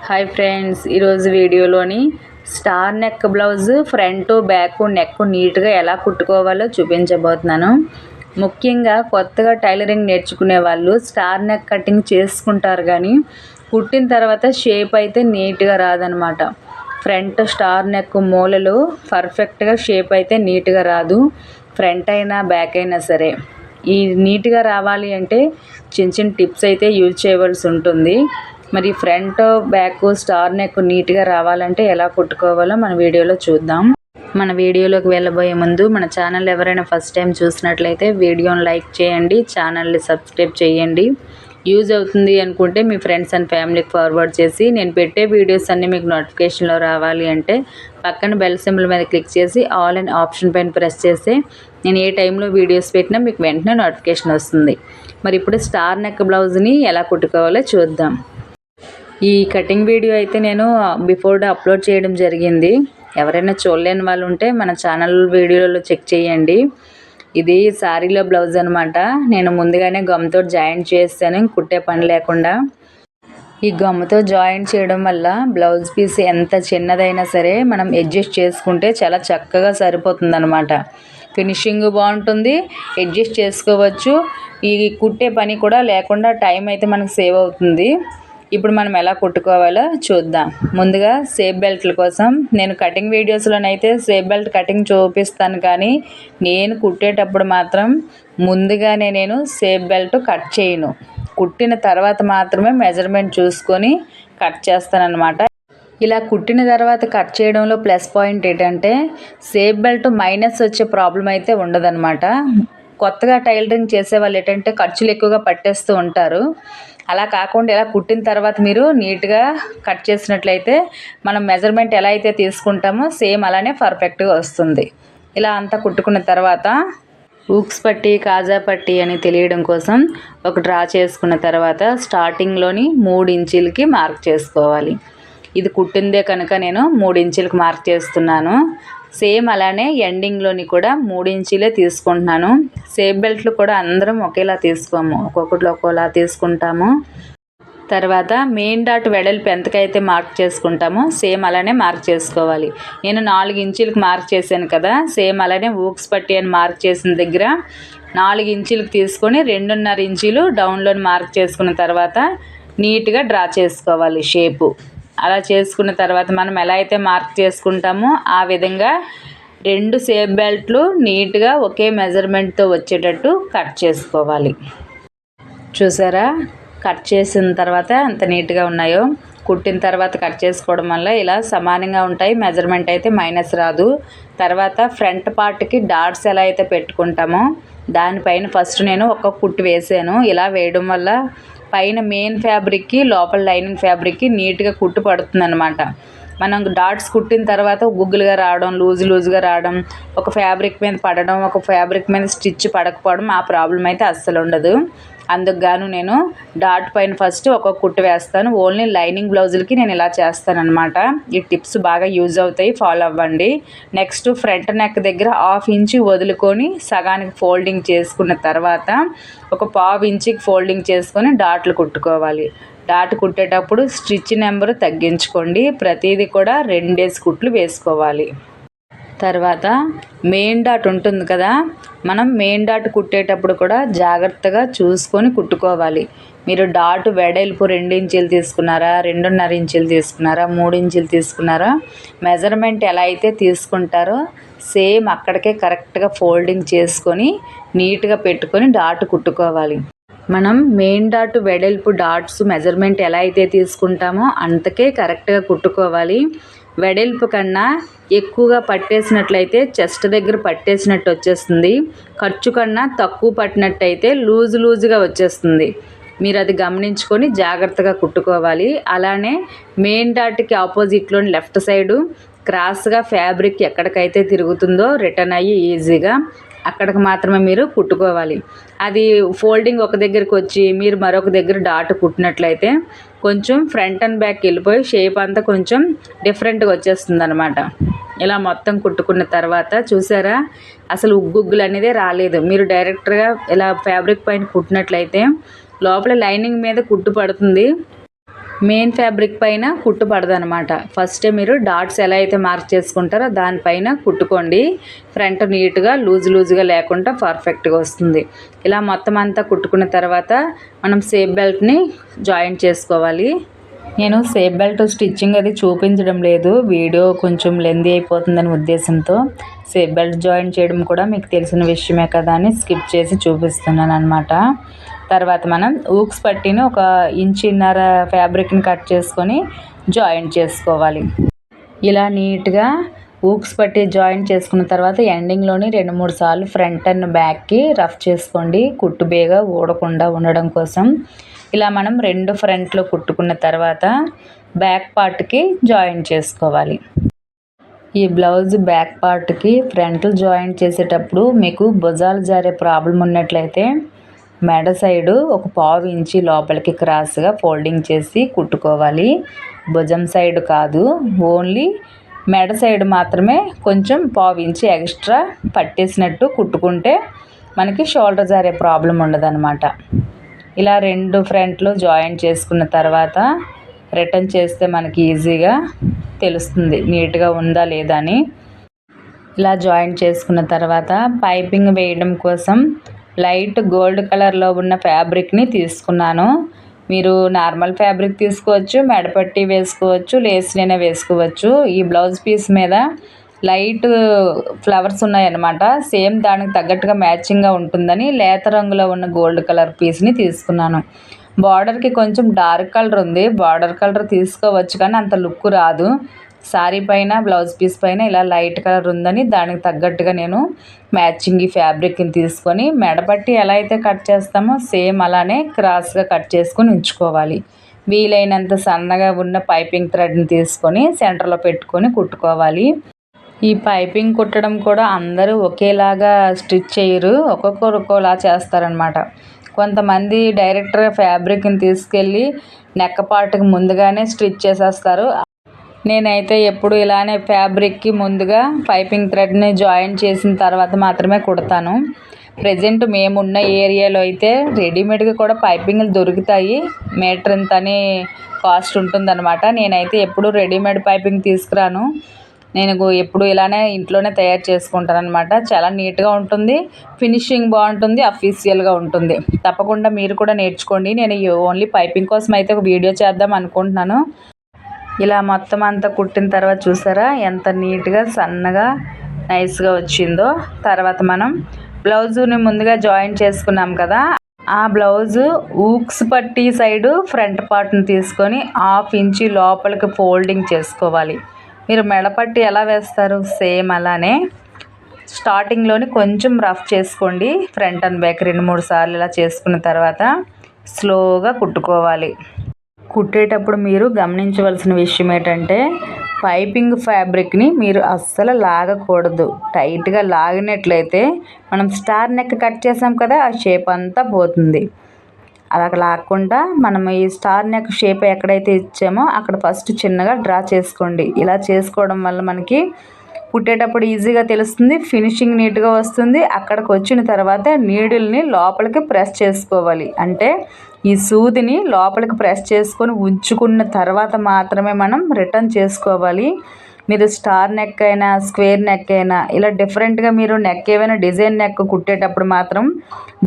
Hi friends, ఈరోజు వీడియోలోని star neck blouse front back neck నీట్గా ఎలా కుట్టుకోవాలో చూపించబోతున్నాను. ముఖ్యంగా కొత్తగా టైలరింగ్ నేర్చుకునే వాళ్ళు స్టార్ నెక్ కటింగ్ చేసుకుంటారు, కానీ కుట్టిన తర్వాత షేప్ అయితే నీట్గా రాదనమాట. ఫ్రంట్ స్టార్ నెక్ మూలలు పర్ఫెక్ట్గా షేప్ అయితే నీట్గా రాదు, ఫ్రంట్ అయినా బ్యాక్ అయినా సరే. ఈ నీట్గా రావాలి అంటే చిన్న చిన్న టిప్స్ అయితే యూజ్ చేయవలసి ఉంటుంది. మరి ఫ్రంట్ బ్యాక్ స్టార్ నెక్ నీట్గా రావాలంటే ఎలా కుట్టుకోవాలో మన వీడియోలో చూద్దాం. మన వీడియోలోకి వెళ్ళబోయే ముందు మన ఛానల్ ఎవరైనా ఫస్ట్ టైం చూసినట్లయితే వీడియోని లైక్ చేయండి, ఛానల్ని సబ్స్క్రైబ్ చేయండి. యూజ్ అవుతుంది అనుకుంటే మీ ఫ్రెండ్స్ అండ్ ఫ్యామిలీకి ఫార్వర్డ్ చేసి నేను పెట్టే వీడియోస్ అన్నీ మీకు నోటిఫికేషన్లో రావాలి అంటే పక్కన బెల్ సింబల్ మీద క్లిక్ చేసి ఆల్ అండ్ ఆప్షన్ పైన ప్రెస్ చేస్తే నేను ఏ టైంలో వీడియోస్ పెట్టినా మీకు వెంటనే నోటిఫికేషన్ వస్తుంది. మరి ఇప్పుడు స్టార్ నెక్ బ్లౌజ్ని ఎలా కుట్టుకోవాలో చూద్దాం. ఈ కటింగ్ వీడియో అయితే నేను బిఫోర్ అప్లోడ్ చేయడం జరిగింది. ఎవరైనా చూడలేని వాళ్ళు ఉంటే మన ఛానల్ వీడియోలో చెక్ చేయండి. ఇది శారీలో బ్లౌజ్ అనమాట. నేను ముందుగానే గమ్తో జాయింట్ చేస్తాను, కుట్టే పని లేకుండా. ఈ గమ్తో జాయింట్ చేయడం వల్ల బ్లౌజ్ పీస్ ఎంత చిన్నదైనా సరే మనం అడ్జస్ట్ చేసుకుంటే చాలా చక్కగా సరిపోతుంది అనమాట. ఫినిషింగ్ బాగుంటుంది, అడ్జస్ట్ చేసుకోవచ్చు. ఈ కుట్టే పని కూడా లేకుండా టైం అయితే మనకు సేవ్ అవుతుంది. ఇప్పుడు మనం ఎలా కుట్టుకోవాలో చూద్దాం. ముందుగా సేఫ్ బెల్ట్ల కోసం నేను కటింగ్ వీడియోస్లోనైతే సేఫ్ బెల్ట్ కటింగ్ చూపిస్తాను, కానీ నేను కుట్టేటప్పుడు మాత్రం ముందుగానే నేను సేఫ్ బెల్ట్ కట్ చేయను. కుట్టిన తర్వాత మాత్రమే మెజర్మెంట్ చూసుకొని కట్ చేస్తానన్నమాట. ఇలా కుట్టిన తర్వాత కట్ చేయడంలో ప్లస్ పాయింట్ ఏంటంటే సేఫ్ బెల్ట్ మైనస్ వచ్చే ప్రాబ్లం అయితే ఉండదన్నమాట. కొత్తగా టైలరింగ్ చేసే వాళ్ళు ఏంటంటే ఖర్చులు ఎక్కువగా పట్టేస్తూ ఉంటారు. అలా కాకుండా ఇలా కుట్టిన తర్వాత మీరు నీట్గా కట్ చేసినట్లయితే మనం మెజర్మెంట్ ఎలా అయితే తీసుకుంటామో సేమ్ అలానే పర్ఫెక్ట్గా వస్తుంది. ఇలా అంతా కుట్టుకున్న తర్వాత ఊక్స్ పట్టి, కాజా పట్టి అని తెలియడం కోసం ఒక డ్రా చేసుకున్న తర్వాత స్టార్టింగ్లోని 3 ఇంచీలకి మార్క్ చేసుకోవాలి. ఇది కుట్టిందే కనుక నేను 3 ఇంచీలకు మార్క్ చేస్తున్నాను. సేమ్ అలానే ఎండింగ్లోని కూడా 3 ఇంచీలే తీసుకుంటున్నాను. సేఫ్ బెల్ట్లు కూడా అందరం ఒకేలా తీసుకోము, ఒక్కొక్కటి ఒక్కోలా తీసుకుంటాము. తర్వాత మెయిన్ డాట్ వెడల్పు ఎంతకైతే మార్క్ చేసుకుంటామో సేమ్ అలానే మార్క్ చేసుకోవాలి. నేను 4 ఇంచీలకు మార్క్ చేశాను కదా, సేమ్ అలానే ఊక్స్ పట్టి అని మార్క్ చేసిన దగ్గర 4 ఇంచీలకు తీసుకొని 2.5 ఇంచీలు డౌన్లోని మార్క్ చేసుకున్న తర్వాత నీట్గా డ్రా చేసుకోవాలి షేపు. అలా చేసుకున్న తర్వాత మనం ఎలా అయితే మార్క్ చేసుకుంటామో ఆ విధంగా 2 సేఫ్ బెల్ట్లు నీట్గా ఒకే మెజర్మెంట్తో వచ్చేటట్టు కట్ చేసుకోవాలి. చూసారా, కట్ చేసిన తర్వాత ఎంత నీట్గా ఉన్నాయో. కుట్టిన తర్వాత కట్ చేసుకోవడం వల్ల ఇలా సమానంగా ఉంటాయి, మెజర్మెంట్ అయితే మైనస్ రాదు. తర్వాత ఫ్రంట్ పార్ట్కి డాట్స్ ఎలా అయితే పెట్టుకుంటామో దానిపైన ఫస్ట్ నేను ఒక కుట్టు వేసాను. ఇలా వేయడం వల్ల పైన మెయిన్ ఫ్యాబ్రిక్కి లోపల లైనింగ్ ఫ్యాబ్రిక్కి నీట్గా కుట్టు పడుతుంది అనమాట. మనం డాట్స్ కుట్టిన తర్వాత గుగ్గులుగా రావడం, లూజ్గా రావడం, ఒక ఫ్యాబ్రిక్ మీద పడడం, ఒక ఫ్యాబ్రిక్ మీద స్టిచ్ పడకపోవడం ఆ ప్రాబ్లం అయితే అస్సలు ఉండదు. అందుకు గాను నేను డాట్ పైన ఫస్ట్ ఒక కుట్టు వేస్తాను. ఓన్లీ లైనింగ్ బ్లౌజులకి నేను ఇలా చేస్తానన్నమాట. ఈ టిప్స్ బాగా యూజ్ అవుతాయి, ఫాలో అవ్వండి. నెక్స్ట్ ఫ్రంట్ నెక్ దగ్గర 1/2 ఇంచు వదులుకొని సగానికి ఫోల్డింగ్ చేసుకున్న తర్వాత ఒక 1/4 ఇంచుకి ఫోల్డింగ్ చేసుకొని డాట్లు కుట్టుకోవాలి. డాట్ కుట్టేటప్పుడు స్టిచ్ నెంబరు తగ్గించుకోండి. ప్రతిదీ కూడా 2 కుట్లు వేసుకోవాలి. తర్వాత మెయిన్ డాట్ ఉంటుంది కదా, మనం మెయిన్ డాట్ కుట్టేటప్పుడు కూడా జాగ్రత్తగా చూసుకొని కుట్టుకోవాలి. మీరు డాట్ వెడల్పు 2 ఇంచీలు తీసుకున్నారా, 2.5 ఇంచీలు తీసుకున్నారా, 3 ఇంచీలు తీసుకున్నారా, మెజర్మెంట్ ఎలా అయితే తీసుకుంటారో సేమ్ అక్కడికే కరెక్ట్గా ఫోల్డింగ్ చేసుకొని నీట్గా పెట్టుకొని డాట్ కుట్టుకోవాలి. మనం మెయిన్ డాట్ వెడల్పు డాట్స్ మెజర్మెంట్ ఎలా అయితే తీసుకుంటామో అంతకే కరెక్ట్గా కుట్టుకోవాలి. వెడల్పు కన్నా ఎక్కువగా పట్టేసినట్లయితే చెస్ట్ దగ్గర పట్టేసినట్టు వచ్చేస్తుంది. ఖర్చు కన్నా తక్కువ పట్టినట్టయితే లూజుగా వచ్చేస్తుంది. మీరు అది గమనించుకొని జాగ్రత్తగా కుట్టుకోవాలి. అలానే మెయిన్ డాట్కి ఆపోజిట్లోని లెఫ్ట్ సైడు క్రాస్గా ఫ్యాబ్రిక్ ఎక్కడికైతే తిరుగుతుందో రిటర్న్ అయ్యి ఈజీగా అక్కడికి మాత్రమే మీరు కుట్టుకోవాలి. అది ఫోల్డింగ్ ఒక దగ్గరికి వచ్చి మీరు మరొక దగ్గర డాట్ కుట్టినట్లయితే కొంచెం ఫ్రంట్ అండ్ బ్యాక్ వెళ్ళిపోయి షేప్ అంతా కొంచెం డిఫరెంట్గా వచ్చేస్తుంది అనమాట. ఇలా మొత్తం కుట్టుకున్న తర్వాత చూసారా, అసలు ఉగ్గులు అనేదే రాలేదు. మీరు డైరెక్ట్గా ఇలా ఫ్యాబ్రిక్ పైన కుట్టినట్లయితే లోపల లైనింగ్ మీద కుట్టు పడుతుంది. మెయిన్ ఫ్యాబ్రిక్ పైన కుట్టు పడదనమాట. ఫస్టే మీరు డాట్స్ ఎలా అయితే మార్క్ చేసుకుంటారో దానిపైన కుట్టుకోండి. ఫ్రంట్ నీట్గా లూజ్గా లేకుండా పర్ఫెక్ట్గా వస్తుంది. ఇలా మొత్తం అంతా కుట్టుకున్న తర్వాత మనం సేఫ్ బెల్ట్ని జాయింట్ చేసుకోవాలి. నేను సేఫ్ బెల్ట్ స్టిచ్చింగ్ అది చూపించడం లేదు, వీడియో కొంచెం లెందీ అయిపోతుందని ఉద్దేశంతో. సేఫ్ బెల్ట్ జాయిన్ చేయడం కూడా మీకు తెలిసిన విషయమే కదా అని స్కిప్ చేసి చూపిస్తున్నాను అనమాట. తర్వాత మనం ఊక్స్ పట్టిని 1.5 ఇంచ్ ఫ్యాబ్రిక్ని కట్ చేసుకొని జాయింట్ చేసుకోవాలి. ఇలా నీట్గా ఊక్స్ పట్టి జాయింట్ చేసుకున్న తర్వాత ఎండింగ్లోని 2-3 సార్లు ఫ్రంట్ అండ్ బ్యాక్కి రఫ్ చేసుకోండి, కుట్టు బేగా ఊడకుండా ఉండడం కోసం. ఇలా మనం 2 ఫ్రంట్లో కుట్టుకున్న తర్వాత బ్యాక్ పార్ట్కి జాయింట్ చేసుకోవాలి. ఈ బ్లౌజ్ బ్యాక్ పార్ట్కి ఫ్రంట్ జాయింట్ చేసేటప్పుడు మీకు భుజాలు జారే ప్రాబ్లం ఉన్నట్లయితే మెడ సైడు 1/4 ఇంచి లోపలికి క్రాస్గా ఫోల్డింగ్ చేసి కుట్టుకోవాలి. భుజం సైడ్ కాదు, ఓన్లీ మెడ సైడ్ మాత్రమే కొంచెం 1/4 ఇంచి ఎక్స్ట్రా పట్టేసినట్టు కుట్టుకుంటే మనకి షోల్డర్ జారే ప్రాబ్లం ఉండదన్నమాట. ఇలా 2 ఫ్రంట్లు జాయింట్ చేసుకున్న తర్వాత రిటర్న్ చేస్తే మనకి ఈజీగా తెలుస్తుంది నీట్గా ఉందా లేదా అని. ఇలా జాయింట్ చేసుకున్న తర్వాత పైపింగ్ వేయడం కోసం లైట్ గోల్డ్ కలర్లో ఉన్న ఫ్యాబ్రిక్ని తీసుకున్నాను. మీరు నార్మల్ ఫ్యాబ్రిక్ తీసుకోవచ్చు, మెడపట్టి వేసుకోవచ్చు, లేస్నైనా వేసుకోవచ్చు. ఈ బ్లౌజ్ పీస్ మీద లైట్ ఫ్లవర్స్ ఉన్నాయన్నమాట. సేమ్ దానికి తగ్గట్టుగా మ్యాచింగ్గా ఉంటుందని లేత రంగులో ఉన్న గోల్డ్ కలర్ పీస్ని తీసుకున్నాను. బార్డర్కి కొంచెం డార్క్ కలర్ ఉంది, బార్డర్ కలర్ తీసుకోవచ్చు కానీ అంత లుక్ రాదు. శారీ పైన బ్లౌజ్ పీస్ పైన ఇలా లైట్ కలర్ ఉందని దానికి తగ్గట్టుగా నేను మ్యాచింగ్ ఈ ఫ్యాబ్రిక్ని తీసుకొని మెడపట్టి ఎలా అయితే కట్ చేస్తామో సేమ్ అలానే క్రాస్గా కట్ చేసుకొని ఉంచుకోవాలి. వీలైనంత సన్నగా ఉన్న పైపింగ్ థ్రెడ్ని తీసుకొని సెంటర్లో పెట్టుకొని కుట్టుకోవాలి. ఈ పైపింగ్ కుట్టడం కూడా అందరూ ఒకేలాగా స్టిచ్ చేయరు, ఒక్కొక్కరు ఒక్కోలా చేస్తారనమాట. కొంతమంది డైరెక్ట్గా ఫ్యాబ్రిక్ని తీసుకెళ్ళి నెక్ పార్ట్కి ముందుగానే స్టిచ్ చేసేస్తారు. నేనైతే ఎప్పుడు ఇలానే ఫ్యాబ్రిక్కి ముందుగా పైపింగ్ థ్రెడ్ని జాయిన్ చేసిన తర్వాత మాత్రమే కుడతాను. ప్రజెంట్ మేమున్న ఏరియాలో అయితే రెడీమేడ్గా కూడా పైపింగ్లు దొరుకుతాయి, మీటర్ ఇంత అని కాస్ట్ ఉంటుందన్నమాట. నేనైతే ఎప్పుడు రెడీమేడ్ పైపింగ్ తీసుకురాను, నేను ఎప్పుడు ఇలానే ఇంట్లోనే తయారు చేసుకుంటాను అనమాట. చాలా నీట్గా ఉంటుంది, ఫినిషింగ్ బాగుంటుంది, అఫీషియల్గా ఉంటుంది. తప్పకుండా మీరు కూడా నేర్చుకోండి. నేను ఓన్లీ పైపింగ్ కోసం అయితే ఒక వీడియో చేద్దాం అనుకుంటున్నాను. ఇలా మొత్తం అంతా కుట్టిన తర్వాత చూసారా ఎంత నీట్గా సన్నగా నైస్గా వచ్చిందో. తర్వాత మనం బ్లౌజుని ముందుగా జాయిన్ చేసుకున్నాం కదా, ఆ బ్లౌజు ఊక్స్ పట్టి సైడు ఫ్రంట్ పార్ట్ని తీసుకొని 1/2 ఇంచి లోపలికి ఫోల్డింగ్ చేసుకోవాలి. మీరు మెడపట్టి ఎలా వేస్తారు సేమ్ అలానే స్టార్టింగ్లోని కొంచెం రఫ్ చేసుకోండి. ఫ్రంట్ అండ్ బ్యాక్ 2-3 సార్లు ఇలా చేసుకున్న తర్వాత స్లోగా కుట్టుకోవాలి. కుట్టేటప్పుడు మీరు గమనించవలసిన విషయం ఏంటంటే పైపింగ్ ఫ్యాబ్రిక్ని మీరు అస్సలు లాగకూడదు. టైట్గా లాగినట్లయితే మనం స్టార్ నెక్ కట్ చేసాం కదా, ఆ షేప్ అంతా పోతుంది. అలా లాగకుండా మనం ఈ స్టార్ నెక్ షేప్ ఎక్కడైతే ఇచ్చామో అక్కడ ఫస్ట్ చిన్నగా డ్రా చేసుకోండి. ఇలా చేసుకోవడం వల్ల మనకి కుట్టేటప్పుడు ఈజీగా తెలుస్తుంది, ఫినిషింగ్ నీట్గా వస్తుంది. అక్కడికి వచ్చిన తర్వాత నీడిల్ని లోపలికి ప్రెస్ చేసుకోవాలి. అంటే ఈ సూదిని లోపలికి ప్రెస్ చేసుకొని ఉంచుకున్న తర్వాత మాత్రమే మనం రిటర్న్ చేసుకోవాలి. మీరు స్టార్ నెక్ అయినా స్క్వేర్ నెక్ అయినా ఇలా డిఫరెంట్గా మీరు నెక్ ఏమైనా డిజైన్ నెక్ కుట్టేటప్పుడు మాత్రం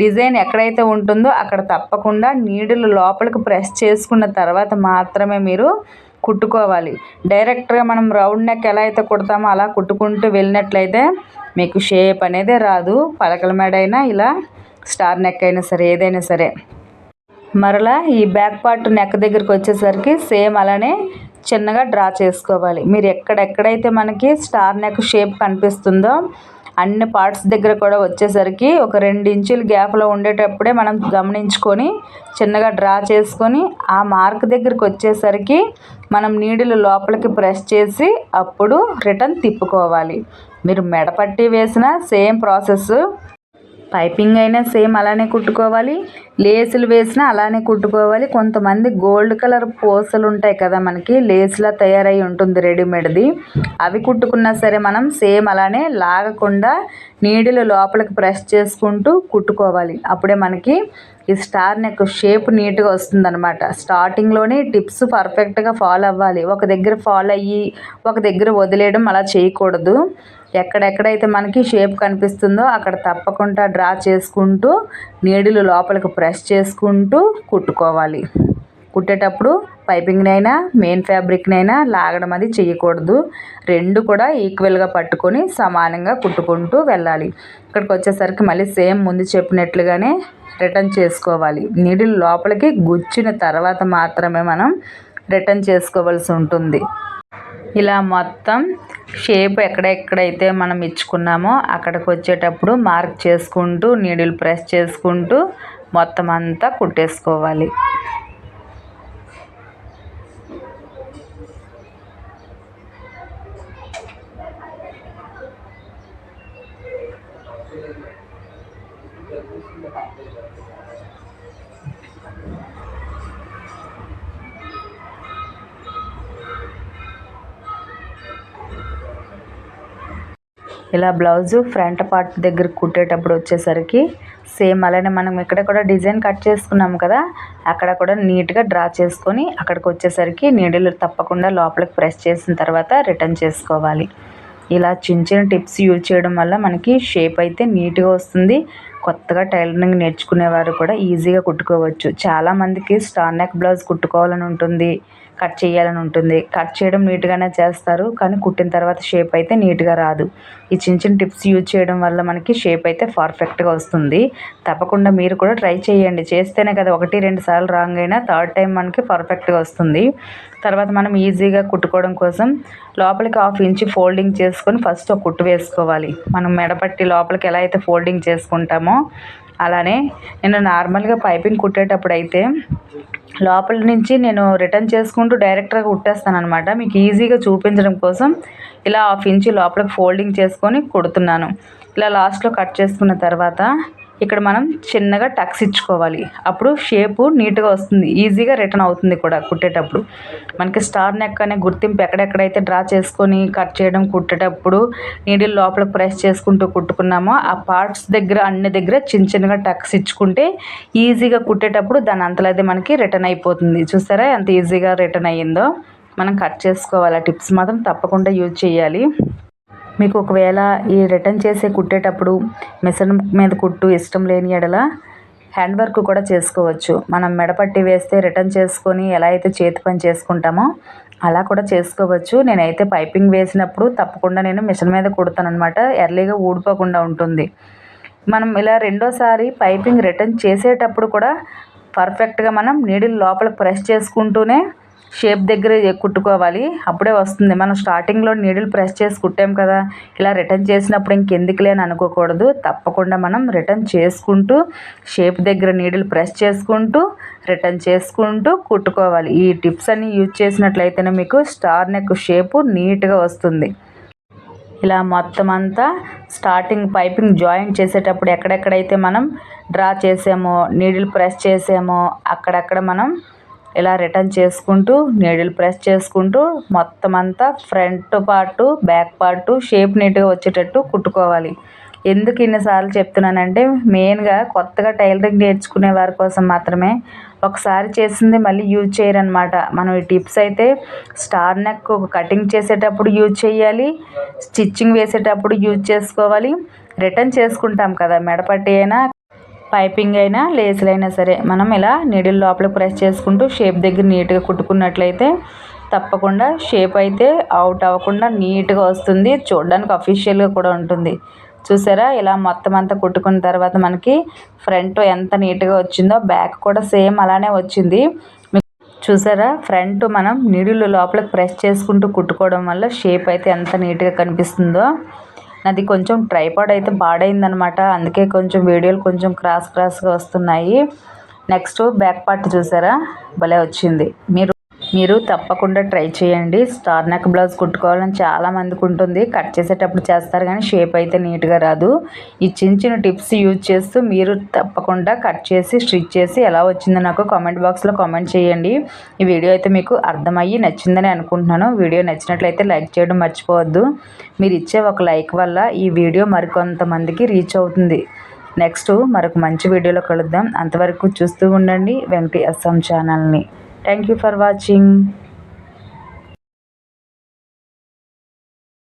డిజైన్ ఎక్కడైతే ఉంటుందో అక్కడ తప్పకుండా నీడిల్ లోపలికి ప్రెస్ చేసుకున్న తర్వాత మాత్రమే మీరు కుట్టుకోవాలి. డైరెక్ట్గా మనం రౌండ్ నెక్ ఎలా అయితే కుడతామో అలా కుట్టుకుంటూ వెళ్ళినట్లయితే మీకు షేప్ అనేది రాదు. పలకల మెడ అయినా ఇలా స్టార్ నెక్ అయినా సరే ఏదైనా సరే. మరలా ఈ బ్యాక్ పార్ట్ నెక్ దగ్గరికి వచ్చేసరికి సేమ్ అలానే చిన్నగా డ్రా చేసుకోవాలి. మీరు ఎక్కడెక్కడైతే మనకి స్టార్ నెక్ షేప్ కనిపిస్తుందో అన్ని పార్ట్స్ దగ్గర కూడా వచ్చేసరికి ఒక 2 ఇంచుల గ్యాప్లో ఉండేటప్పుడే మనం గమనించుకొని చిన్నగా డ్రా చేసుకొని ఆ మార్క్ దగ్గరికి వచ్చేసరికి మనం నీడిల్ లోపలికి ప్రెస్ చేసి అప్పుడు రిటర్న్ తిప్పుకోవాలి. మీరు మెడపట్టి వేసిన సేమ్ ప్రాసెస్, పైపింగ్ అయినా సేమ్ అలానే కుట్టుకోవాలి. లేసులు వేసినా అలానే కుట్టుకోవాలి. కొంతమంది గోల్డ్ కలర్ పూసలు ఉంటాయి కదా, మనకి లేస్లా తయారై ఉంటుంది రెడీమేడ్ది, అవి కుట్టుకున్నా సరే మనం సేమ్ అలానే లాగకుండా నీడిలు లోపలికి ప్రెస్ చేసుకుంటూ కుట్టుకోవాలి. అప్పుడే మనకి ఈ స్టార్ నెక్ షేప్ నీట్గా వస్తుందన్నమాట. స్టార్టింగ్లోనే టిప్స్ పర్ఫెక్ట్గా ఫాలో అవ్వాలి. ఒక దగ్గర ఫాలో అయ్యి ఒక దగ్గర వదిలేయడం అలా చేయకూడదు. ఎక్కడెక్కడైతే మనకి షేప్ కనిపిస్తుందో అక్కడ తప్పకుండా డ్రా చేసుకుంటూ నీడిలు లోపలికి ప్రెస్ చేసుకుంటూ కుట్టుకోవాలి. కుట్టేటప్పుడు పైపింగ్నైనా మెయిన్ ఫ్యాబ్రిక్నైనా లాగడం అది చేయకూడదు. రెండు కూడా ఈక్వల్గా పట్టుకొని సమానంగా కుట్టుకుంటూ వెళ్ళాలి. ఇక్కడికి వచ్చేసరికి మళ్ళీ సేమ్ ముందు చెప్పినట్లుగానే రిటర్న్ చేసుకోవాలి. నీడిల్ లోపలికి గుచ్చిన తర్వాత మాత్రమే మనం రిటర్న్ చేసుకోవాల్సి ఉంటుంది. ఇలా మొత్తం షేప్ ఎక్కడెక్కడైతే మనం ఇచ్చుకున్నామో అక్కడికి వచ్చేటప్పుడు మార్క్ చేసుకుంటూ నీడిల్ ప్రెస్ చేసుకుంటూ మొత్తం అంతా కుట్టేసుకోవాలి. ఇలా బ్లౌజు ఫ్రంట్ పార్ట్ దగ్గర కుట్టేటప్పుడు వచ్చేసరికి సేమ్ అలానే మనం ఇక్కడ కూడా డిజైన్ కట్ చేసుకున్నాం కదా, అక్కడ కూడా నీట్గా డ్రా చేసుకొని అక్కడికి వచ్చేసరికి నీడిల్ తప్పకుండా లోపలికి ప్రెస్ చేసిన తర్వాత రిటర్న్ చేసుకోవాలి. ఇలా చిన్న చిన్న టిప్స్ యూజ్ చేయడం వల్ల మనకి షేప్ అయితే నీట్గా వస్తుంది. కొత్తగా టైలరింగ్ నేర్చుకునేవారు కూడా ఈజీగా కుట్టుకోవచ్చు. చాలామందికి స్టార్ నెక్ బ్లౌజ్ కుట్టుకోవాలని ఉంటుంది, కట్ చేయాలని ఉంటుంది. కట్ చేయడం నీట్గానే చేస్తారు, కానీ కుట్టిన తర్వాత షేప్ అయితే నీట్గా రాదు. ఈ చిన్న చిన్న టిప్స్ యూజ్ చేయడం వల్ల మనకి షేప్ అయితే పర్ఫెక్ట్గా వస్తుంది. తప్పకుండా మీరు కూడా ట్రై చేయండి. చేస్తేనే కదా 1-2 సార్లు రాంగ్ అయినా థర్డ్ టైం మనకి పర్ఫెక్ట్గా వస్తుంది. తర్వాత మనం ఈజీగా కుట్టుకోవడం కోసం లోపలికి 1/2 ఇంచ్ ఫోల్డింగ్ చేసుకొని ఫస్ట్ ఒక కుట్టు వేసుకోవాలి. మనం మెడపట్టి లోపలికి ఎలా అయితే ఫోల్డింగ్ చేసుకుంటామో అలానే నేను నార్మల్గా పైపింగ్ కుట్టేటప్పుడు అయితే లోపల నుంచి నేను రిటర్న్ చేసుకుంటూ డైరెక్ట్గా కుట్టేస్తాను అనమాట. మీకు ఈజీగా చూపించడం కోసం ఇలా 1/2 ఇంచ్ లోపలికి ఫోల్డింగ్ చేసుకొని కుడుతున్నాను. ఇలా లాస్ట్లో కట్ చేసుకున్న తర్వాత ఇక్కడ మనం చిన్నగా టక్స్ ఇచ్చుకోవాలి. అప్పుడు షేపు నీట్గా వస్తుంది, ఈజీగా రిటర్న్ అవుతుంది కూడా కుట్టేటప్పుడు. మనకి స్టార్ నెక్ అనే గుర్తింపు ఎక్కడెక్కడైతే డ్రా చేసుకొని కట్ చేయడం కుట్టేటప్పుడు నీడిల్ లోపలికి ప్రెస్ చేసుకుంటూ కుట్టుకున్నామో ఆ పార్ట్స్ దగ్గర అన్ని దగ్గర చిన్న చిన్నగా టక్స్ ఇచ్చుకుంటే ఈజీగా కుట్టేటప్పుడు దాని అంతలోదే మనకి రిటర్న్ అయిపోతుంది. చూసారా ఎంత ఈజీగా రిటర్న్ అయ్యిందో. మనం కట్ చేసుకోవాలి. ఆ టిప్స్ మాత్రం తప్పకుండా యూజ్ చేయాలి. మీకు ఒకవేళ ఈ రిటర్న్ చేసే కుట్టేటప్పుడు మిషన్ మీద కుట్టు ఇష్టం లేని ఎడల హ్యాండ్ వర్క్ కూడా చేసుకోవచ్చు. మనం మెడపట్టి వేస్తే రిటర్న్ చేసుకొని ఎలా అయితే చేతి పని చేసుకుంటామో అలా కూడా చేసుకోవచ్చు. నేనైతే పైపింగ్ వేసినప్పుడు తప్పకుండా నేను మిషన్ మీద కుడతాను అనమాట, ఎర్లీగా ఊడిపోకుండా ఉంటుంది. మనం ఇలా రెండోసారి పైపింగ్ రిటర్న్ చేసేటప్పుడు కూడా పర్ఫెక్ట్గా మనం నీడిల్ లోపలికి ప్రెస్ చేసుకుంటూనే షేప్ దగ్గర కుట్టుకోవాలి. అప్పుడే వస్తుంది. మనం స్టార్టింగ్లో నీడిల్ ప్రెస్ చేసి కుట్టాం కదా, ఇలా రిటర్న్ చేసినప్పుడు ఇంకెందుకులే అని అనుకోకూడదు. తప్పకుండా మనం రిటర్న్ చేసుకుంటూ షేప్ దగ్గర నీడిల్ ప్రెస్ చేసుకుంటూ రిటర్న్ చేసుకుంటూ కుట్టుకోవాలి. ఈ టిప్స్ అన్ని యూజ్ చేసినట్లయితేనే మీకు స్టార్ నెక్ షేపు నీట్గా వస్తుంది. ఇలా మొత్తం అంతా స్టార్టింగ్ పైపింగ్ జాయింట్ చేసేటప్పుడు ఎక్కడెక్కడైతే మనం డ్రా చేసామో నీడిల్ ప్రెస్ చేసామో అక్కడక్కడ మనం ఇలా రిటర్న్ చేసుకుంటూ నీడిల్ ప్రెస్ చేసుకుంటూ మొత్తం అంతా front part back part shape నీట్గా వచ్చేటట్టు కుట్టుకోవాలి. ఎందుకు ఇన్నిసార్లు చెప్తున్నానంటే మెయిన్గా కొత్తగా టైలరింగ్ నేర్చుకునే వారి కోసం మాత్రమే. ఒకసారి చేసింది మళ్ళీ యూజ్ చేయరనమాట. మనం ఈ టిప్స్ అయితే స్టార్ నెక్ కటింగ్ చేసేటప్పుడు యూజ్ చేయాలి, స్టిచ్చింగ్ వేసేటప్పుడు యూజ్ చేసుకోవాలి, రిటర్న్ చేసుకుంటాం కదా మెడపట్టి అయినా పైపింగ్ అయినా లేసులైనా సరే మనం ఇలా నీడిల్ లోపలికి ప్రెస్ చేసుకుంటూ షేప్ దగ్గర నీట్గా కుట్టుకున్నట్లయితే తప్పకుండా షేప్ అయితే అవుట్ అవ్వకుండా నీట్గా వస్తుంది. చూడడానికి అఫీషియల్గా కూడా ఉంటుంది. చూసారా ఇలా మొత్తం అంతా కుట్టుకున్న తర్వాత మనకి ఫ్రంట్ ఎంత నీట్గా వచ్చిందో బ్యాక్ కూడా సేమ్ అలానే వచ్చింది. చూసారా ఫ్రంట్ మనం నీడిల్ లోపలికి ప్రెస్ చేసుకుంటూ కుట్టుకోవడం వల్ల షేప్ అయితే ఎంత నీట్గా కనిపిస్తుందో. నాది కొంచెం ట్రైపాడ్ అయితే పాడైందనమాట, అందుకే కొంచెం వీడియోలు కొంచెం క్రాస్గా వస్తున్నాయి. నెక్స్ట్ బ్యాక్ పార్ట్ చూసారా భలే వచ్చింది. మీరు మీరు తప్పకుండా ట్రై చేయండి. స్టార్ నెక్ బ్లౌజ్ కుట్టుకోవాలని చాలామందికి ఉంటుంది. కట్ చేసేటప్పుడు చేస్తారు కానీ షేప్ అయితే నీట్గా రాదు. ఈ చిన్న చిన్న టిప్స్ యూజ్ చేస్తూ మీరు తప్పకుండా కట్ చేసి స్టిచ్ చేసి ఎలా వచ్చిందో నాకు కామెంట్ బాక్స్లో కామెంట్ చేయండి. ఈ వీడియో అయితే మీకు అర్థమయ్యి నచ్చిందని అనుకుంటున్నాను. వీడియో నచ్చినట్లయితే లైక్ చేయడం మర్చిపోవద్దు. మీరు ఇచ్చే ఒక లైక్ వల్ల ఈ వీడియో మరికొంతమందికి రీచ్ అవుతుంది. నెక్స్ట్ మరొక మంచి వీడియోలో కలుద్దాం. అంతవరకు చూస్తూ ఉండండి వెంకటి అస్సాం ఛానల్ని. Thank you for watching.